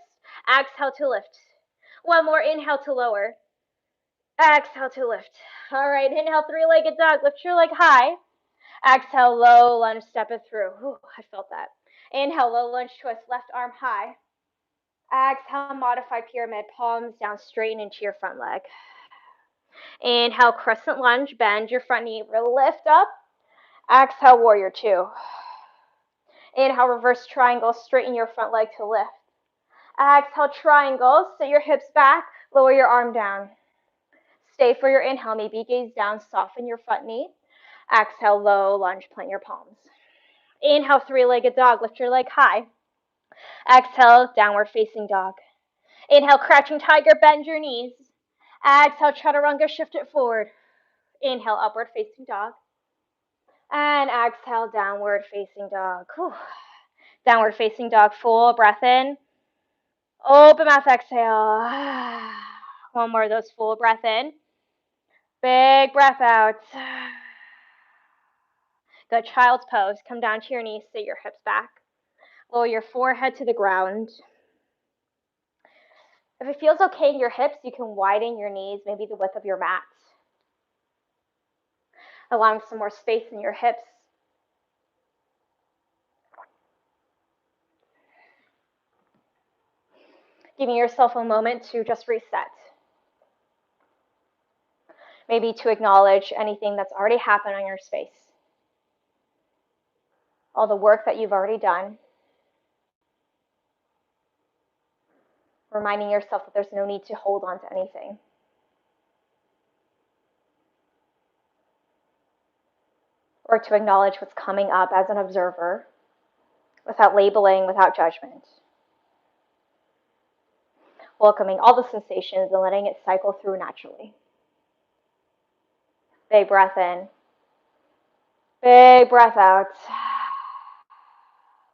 Exhale to lift. One more, inhale to lower. Exhale to lift. All right, inhale, three-legged dog, lift your leg high. Exhale, low lunge, step it through. Ooh, I felt that. Inhale, low lunge twist, left arm high. Exhale, modified pyramid, palms down, straighten into your front leg. Inhale, crescent lunge, bend your front knee, lift up. Exhale, warrior two. Inhale, reverse triangle, straighten your front leg to lift. Exhale, triangle, sit your hips back, lower your arm down. Stay for your inhale, maybe gaze down, soften your front knee. Exhale, low lunge, plant your palms. Inhale, three-legged dog, lift your leg high. Exhale, downward facing dog. Inhale, crouching tiger, bend your knees. Exhale, chaturanga, shift it forward. Inhale, upward facing dog. And exhale, downward facing dog. Whew. Downward facing dog, full breath in. Open mouth, exhale. One more of those, full breath in. Big breath out. Good, child's pose. Come down to your knees, sit your hips back. Lower your forehead to the ground. If it feels okay in your hips, you can widen your knees, maybe the width of your mat. Allowing some more space in your hips. Giving yourself a moment to just reset. Maybe to acknowledge anything that's already happened on your space. All the work that you've already done. Reminding yourself that there's no need to hold on to anything. Or to acknowledge what's coming up as an observer without labeling, without judgment. Welcoming all the sensations and letting it cycle through naturally. Big breath in. Big breath out.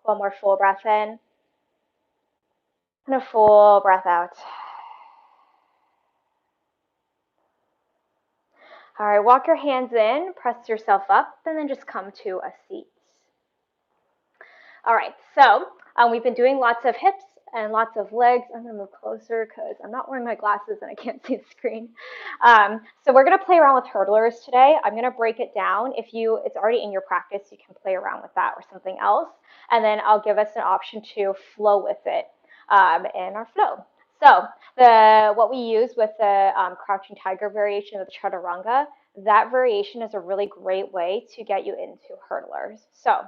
One more full breath in. And a full breath out. All right, walk your hands in, press yourself up, and then just come to a seat. All right, so we've been doing lots of hips and lots of legs. I'm gonna move closer because I'm not wearing my glasses and I can't see the screen. So we're gonna play around with hurdlers today. I'm gonna break it down. If it's already in your practice, you can play around with that or something else. And then I'll give us an option to flow with it in our flow. So what we use with the crouching tiger variation of the chaturanga, that variation is a really great way to get you into hurdlers. So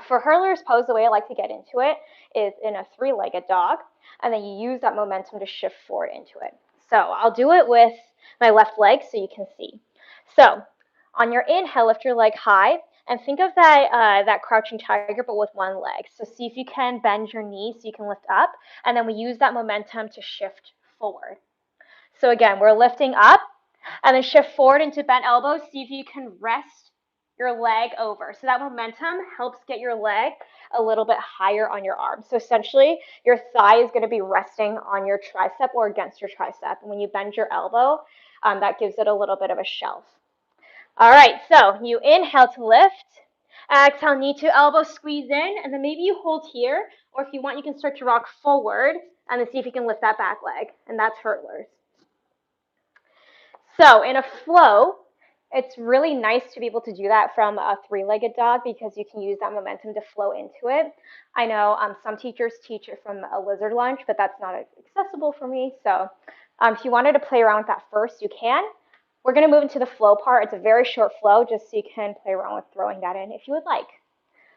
for hurdlers pose, the way I like to get into it is in a three-legged dog, and then you use that momentum to shift forward into it. So I'll do it with my left leg so you can see. So on your inhale, lift your leg high, and think of that crouching tiger, but with one leg. So see if you can bend your knee so you can lift up, and then we use that momentum to shift forward. So again, we're lifting up, and then shift forward into bent elbows. See if you can rest your leg over. So that momentum helps get your leg a little bit higher on your arm. So essentially, your thigh is going to be resting on your tricep or against your tricep. And when you bend your elbow, that gives it a little bit of a shelf. All right, so you inhale to lift. Exhale, knee to elbow, squeeze in, and then maybe you hold here, or if you want, you can start to rock forward, and then see if you can lift that back leg, and that's hurdlers. So in a flow, it's really nice to be able to do that from a three-legged dog because you can use that momentum to flow into it. I know some teachers teach it from a lizard lunge, but that's not accessible for me. So if you wanted to play around with that first, you can. We're going to move into the flow part. It's a very short flow, just so you can play around with throwing that in if you would like.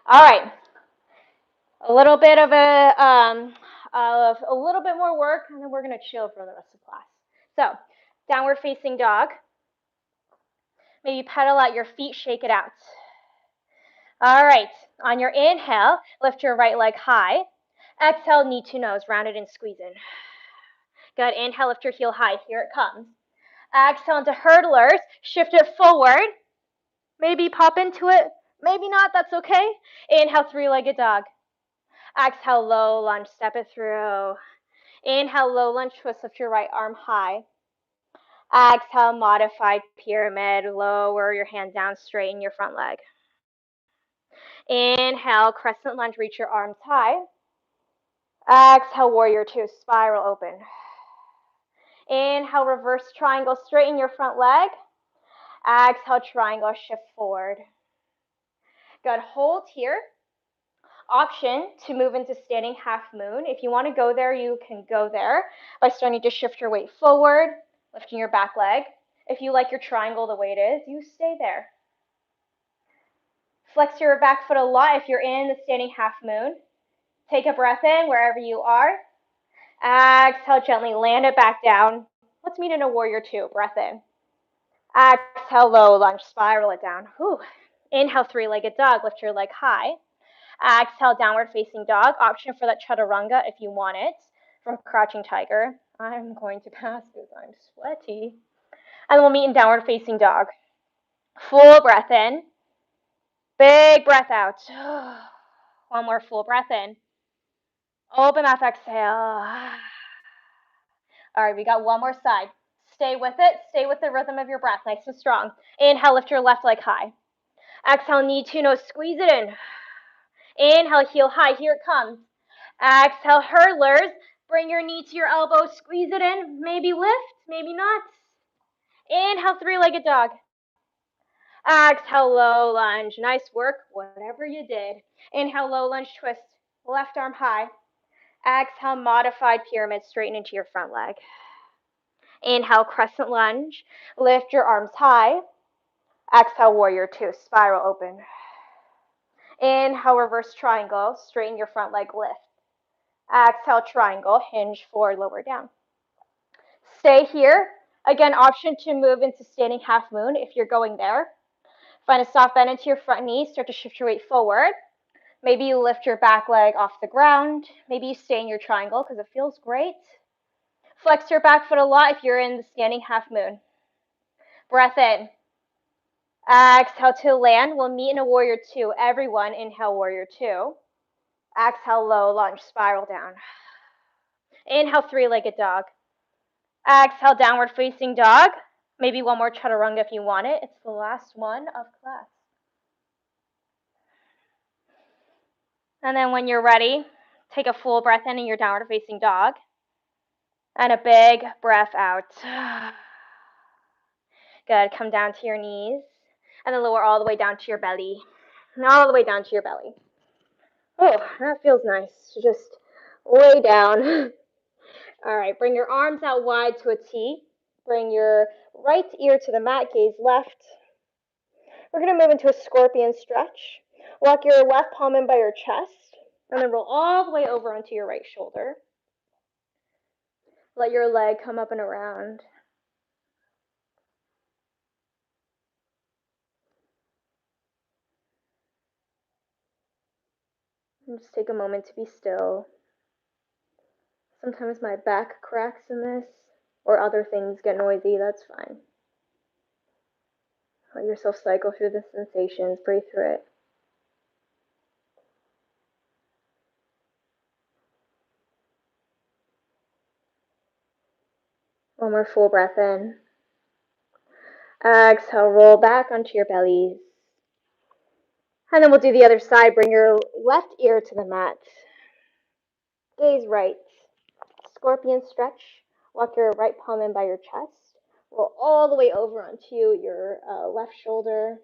All right, a little bit of a little bit more work, and then we're going to chill for the rest of class. So downward facing dog. Maybe pedal out your feet, shake it out. All right, on your inhale, lift your right leg high. Exhale, knee to nose, round it and squeeze in. Good, inhale, lift your heel high, here it comes. Exhale into hurdlers, shift it forward. Maybe pop into it, maybe not, that's okay. Inhale, three-legged dog. Exhale, low lunge, step it through. Inhale, low lunge, twist, lift your right arm high. Exhale, modified pyramid, lower your hand down, straighten your front leg. Inhale, crescent lunge, reach your arms high. Exhale, warrior two, spiral open. Inhale, reverse triangle, straighten your front leg. Exhale, triangle, shift forward. Good, hold here. Option to move into standing half moon. If you want to go there, you can go there by starting to shift your weight forward, lifting your back leg. If you like your triangle the way it is, you stay there. Flex your back foot a lot if you're in the standing half moon. Take a breath in wherever you are. Exhale, gently land it back down. Let's meet in a warrior two. Breath in. Exhale, low lunge, spiral it down. Whew. Inhale, three-legged dog. Lift your leg high. Exhale, downward facing dog. Option for that chaturanga if you want it from crouching tiger. I'm going to pass because I'm sweaty. And then we'll meet in downward facing dog. Full breath in. Big breath out. One more full breath in. Open mouth, exhale. All right, we got one more side. Stay with it. Stay with the rhythm of your breath, nice and strong. Inhale, lift your left leg high. Exhale, knee to nose, squeeze it in. Inhale, heel high, here it comes. Exhale, hurdlers. Bring your knee to your elbow, squeeze it in. Maybe lift, maybe not. Inhale, three-legged dog. Exhale, low lunge. Nice work, whatever you did. Inhale, low lunge twist. Left arm high. Exhale, modified pyramid, straighten into your front leg. Inhale, crescent lunge. Lift your arms high. Exhale, warrior two, spiral open. Inhale, reverse triangle, straighten your front leg, lift. Exhale, triangle, hinge forward, lower down. Stay here. Again, option to move into standing half moon if you're going there. Find a soft bend into your front knee, start to shift your weight forward. Maybe you lift your back leg off the ground. Maybe you stay in your triangle because it feels great. Flex your back foot a lot if you're in the standing half moon. Breath in. Exhale to land. We'll meet in a warrior two. Everyone inhale warrior two. Exhale, low lunge, spiral down. Inhale, three-legged dog. Exhale, downward facing dog. Maybe one more chaturanga if you want it. It's the last one of class. And then when you're ready, Take a full breath in your downward facing dog. And a big breath out. Good. Come down to your knees. And then lower all the way down to your belly. And all the way down to your belly. Oh, that feels nice to just lay down. All right, bring your arms out wide to a T. Bring your right ear to the mat, gaze left. We're going to move into a scorpion stretch. Walk your left palm in by your chest, and then roll all the way over onto your right shoulder. Let your leg come up and around. And just take a moment to be still. Sometimes my back cracks in this, or other things get noisy, that's fine. Let yourself cycle through the sensations, breathe through it. One more full breath in. Exhale, roll back onto your bellies. And then we'll do the other side. Bring your left ear to the mat. Gaze right. Scorpion stretch. Walk your right palm in by your chest. Roll all the way over onto your left shoulder.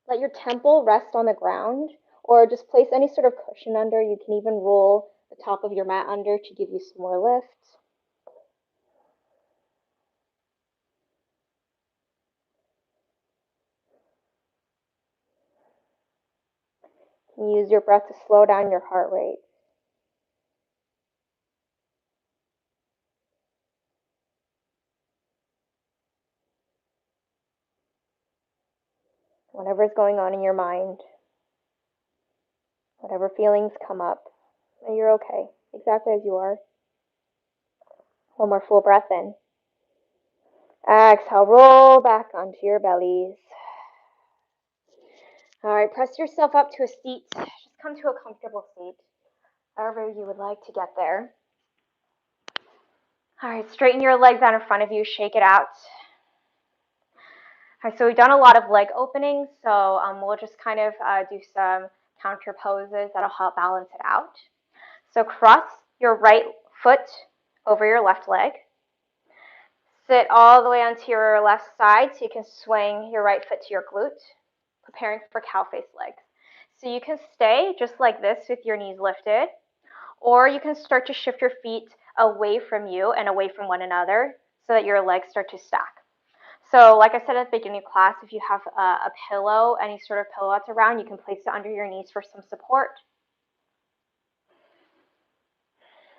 Let your temple rest on the ground, or just place any sort of cushion under. You can even roll the top of your mat under to give you some more lift. Use your breath to slow down your heart rate. Whatever's going on in your mind, whatever feelings come up, you're okay, exactly as you are. One more full breath in. Exhale, roll back onto your bellies. All right, press yourself up to a seat. Just come to a comfortable seat, however you would like to get there. All right, straighten your legs out in front of you, shake it out. All right, so we've done a lot of leg openings, so we'll just kind of do some counter poses that'll help balance it out. So cross your right foot over your left leg. Sit all the way onto your left side so you can swing your right foot to your glute, preparing for cow face legs. So you can stay just like this with your knees lifted, or you can start to shift your feet away from you and away from one another so that your legs start to stack. So like I said at the beginning of class, if you have a pillow, any sort of pillow that's around, you can place it under your knees for some support.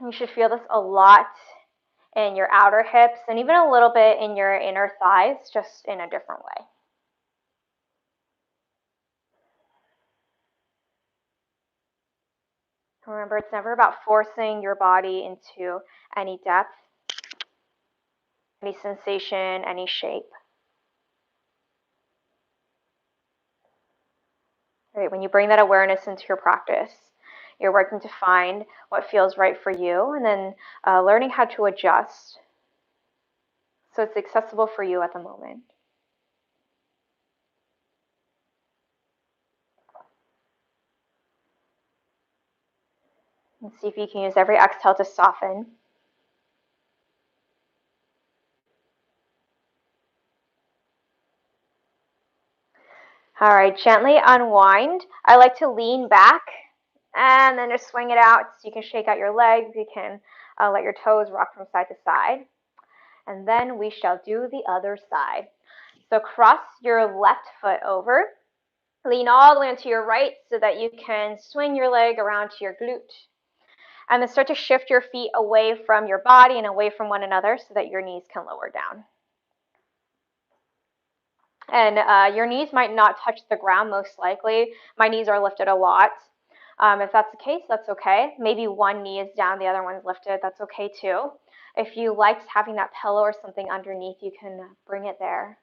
You should feel this a lot in your outer hips and even a little bit in your inner thighs, just in a different way. Remember, it's never about forcing your body into any depth, any sensation, any shape. Right? When you bring that awareness into your practice, you're working to find what feels right for you and then learning how to adjust so it's accessible for you at the moment. And see if you can use every exhale to soften. All right, gently unwind. I like to lean back and then just swing it out. So you can shake out your legs. You can let your toes rock from side to side. And then we shall do the other side. So cross your left foot over. Lean all the way onto your right so that you can swing your leg around to your glute. And then start to shift your feet away from your body and away from one another so that your knees can lower down. And your knees might not touch the ground, most likely. My knees are lifted a lot. If that's the case, that's okay. Maybe one knee is down, the other one's lifted. That's okay too. If you liked having that pillow or something underneath, you can bring it there.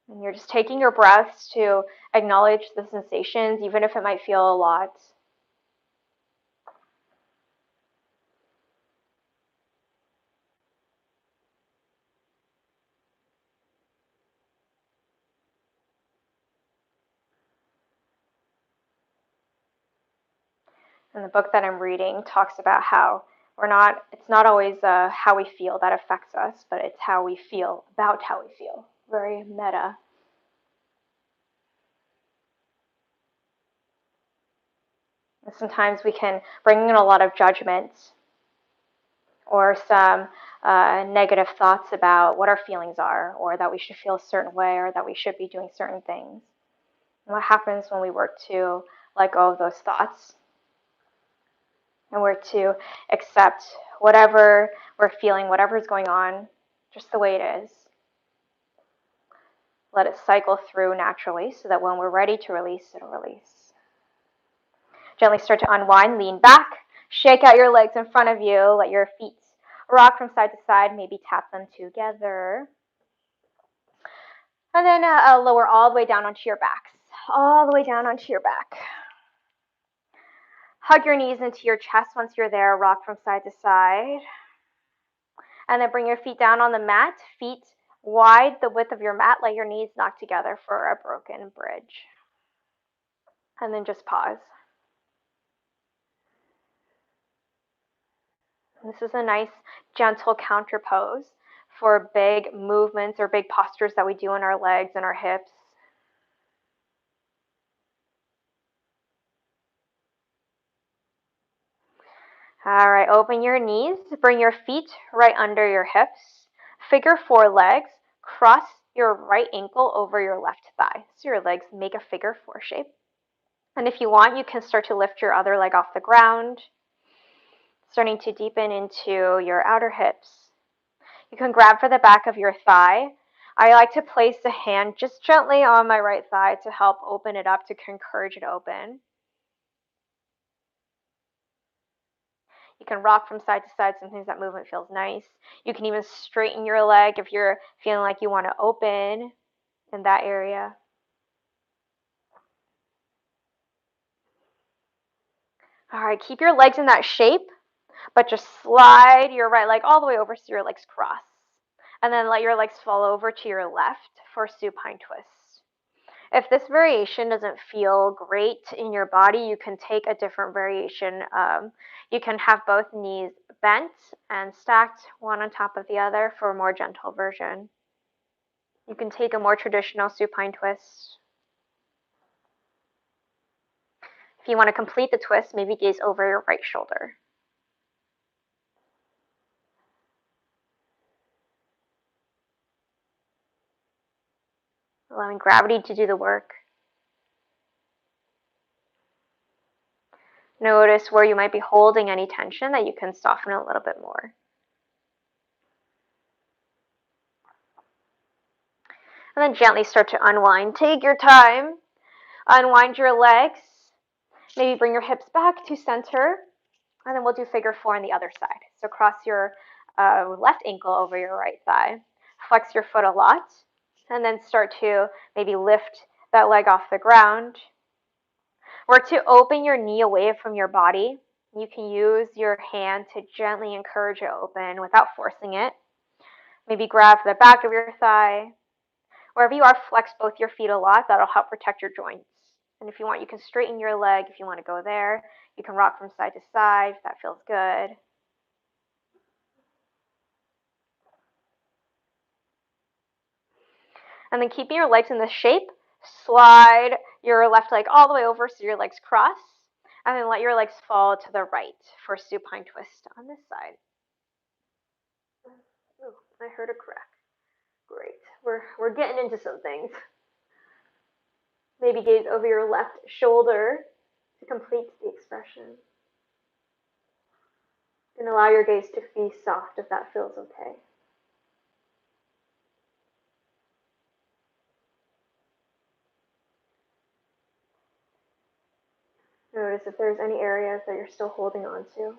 And you're just taking your breaths to acknowledge the sensations, even if it might feel a lot. And the book that I'm reading talks about how it's not always how we feel that affects us, but it's how we feel about how we feel. Very meta. And sometimes we can bring in a lot of judgment or some negative thoughts about what our feelings are, or that we should feel a certain way, or that we should be doing certain things. And what happens when we work to let go of those thoughts and work to accept whatever we're feeling, whatever's going on, just the way it is. Let it cycle through naturally so that when we're ready to release, it'll release. Gently start to unwind, lean back, shake out your legs in front of you, let your feet rock from side to side, maybe tap them together. And then lower all the way down onto your backs, all the way down onto your back. Hug your knees into your chest once you're there, rock from side to side. And then bring your feet down on the mat, feet wide, the width of your mat, let your knees knock together for a broken bridge. And then just pause. This is a nice, gentle counter pose for big movements or big postures that we do in our legs and our hips. All right, open your knees, bring your feet right under your hips, figure 4 legs, cross your right ankle over your left thigh. So your legs make a figure 4 shape. And if you want, you can start to lift your other leg off the ground, starting to deepen into your outer hips. You can grab for the back of your thigh. I like to place a hand just gently on my right thigh to help open it up, to encourage it to open. You can rock from side to side. Sometimes that movement feels nice. You can even straighten your leg if you're feeling like you want to open in that area. All right, keep your legs in that shape, but just slide your right leg all the way over so your legs cross. And then let your legs fall over to your left for supine twist. If this variation doesn't feel great in your body, you can take a different variation. You can have both knees bent and stacked one on top of the other for a more gentle version. You can take a more traditional supine twist. If you want to complete the twist, maybe gaze over your right shoulder. Allowing gravity to do the work. Notice where you might be holding any tension that you can soften a little bit more. And then gently start to unwind. Take your time. Unwind your legs. Maybe bring your hips back to center. And then we'll do figure 4 on the other side. So cross your left ankle over your right thigh. Flex your foot a lot. And then start to maybe lift that leg off the ground. Work to open your knee away from your body. You can use your hand to gently encourage it open without forcing it. Maybe grab the back of your thigh. Wherever you are, flex both your feet a lot. That'll help protect your joints. And if you want, you can straighten your leg if you want to go there. You can rock from side to side if that feels good. And then keeping your legs in this shape, slide your left leg all the way over so your legs cross. And then let your legs fall to the right for supine twist on this side. Ooh, I heard a crack. Great. We're getting into some things. Maybe gaze over your left shoulder to complete the expression. And allow your gaze to be soft if that feels okay. Notice if there's any areas that you're still holding on to.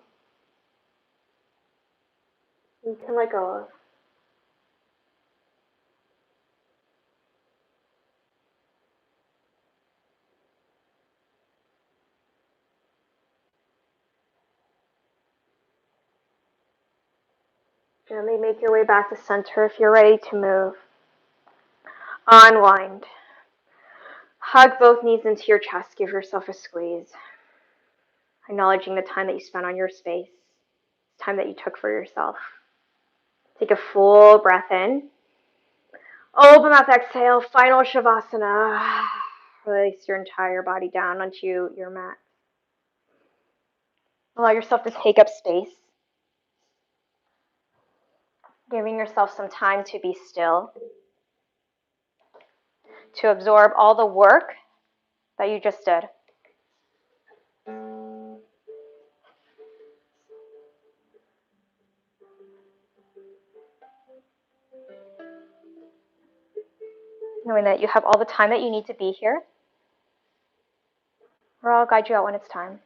You can let go of. Gently make your way back to center if you're ready to move. Unwind. Hug both knees into your chest. Give yourself a squeeze. acknowledging the time that you spent on your space, time that you took for yourself. Take a full breath in. Open mouth, exhale, final Shavasana. Release your entire body down onto your mat. Allow yourself to take up space, giving yourself some time to be still, to absorb all the work that you just did. Knowing that you have all the time that you need to be here, or I'll guide you out when it's time.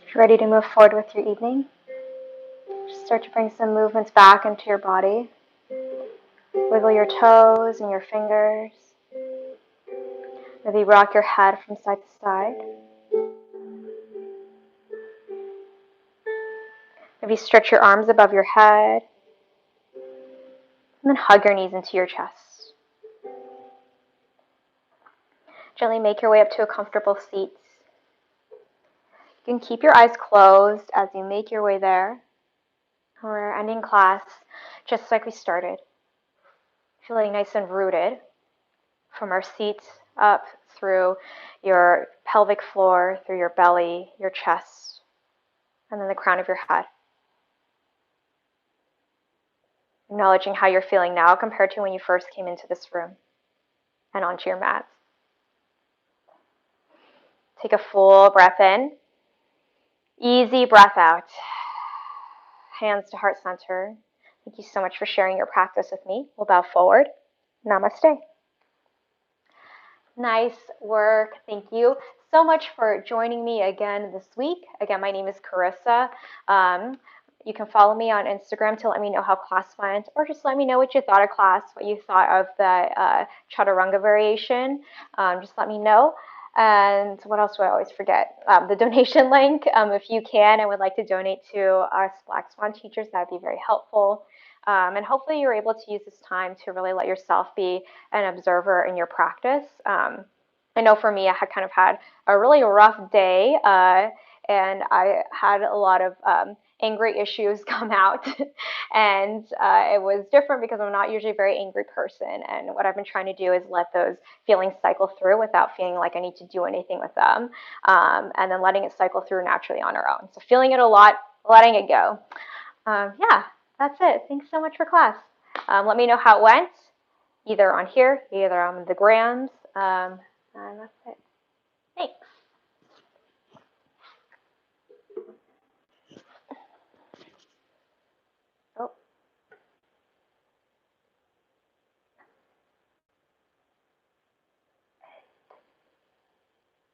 If you're ready to move forward with your evening, just start to bring some movements back into your body. Wiggle your toes and your fingers. Maybe rock your head from side to side. Maybe stretch your arms above your head. And then hug your knees into your chest. Gently make your way up to a comfortable seat. You can keep your eyes closed as you make your way there. We're ending class just like we started. Feeling nice and rooted from our seats up through your pelvic floor, through your belly, your chest, and then the crown of your head. Acknowledging how you're feeling now compared to when you first came into this room and onto your mat. Take a full breath in. Easy breath out. Hands to heart center. Thank you so much for sharing your practice with me. We'll bow forward. Namaste. Nice work. Thank you so much for joining me again this week. Again, my name is Carissa. You can follow me on Instagram to let me know how class went, or just let me know what you thought of class, what you thought of the chaturanga variation. Just let me know. And what else do I always forget? The donation link. If you can and would like to donate to us Black Swan teachers, that would be very helpful. And hopefully you're able to use this time to really let yourself be an observer in your practice. I know for me, I had kind of had a really rough day, and I had a lot of angry issues come out. And it was different because I'm not usually a very angry person. And what I've been trying to do is let those feelings cycle through without feeling like I need to do anything with them, and then letting it cycle through naturally on our own. So feeling it a lot, letting it go. Yeah, that's it. Thanks so much for class. Let me know how it went, either on here, either on the grams, and that's it.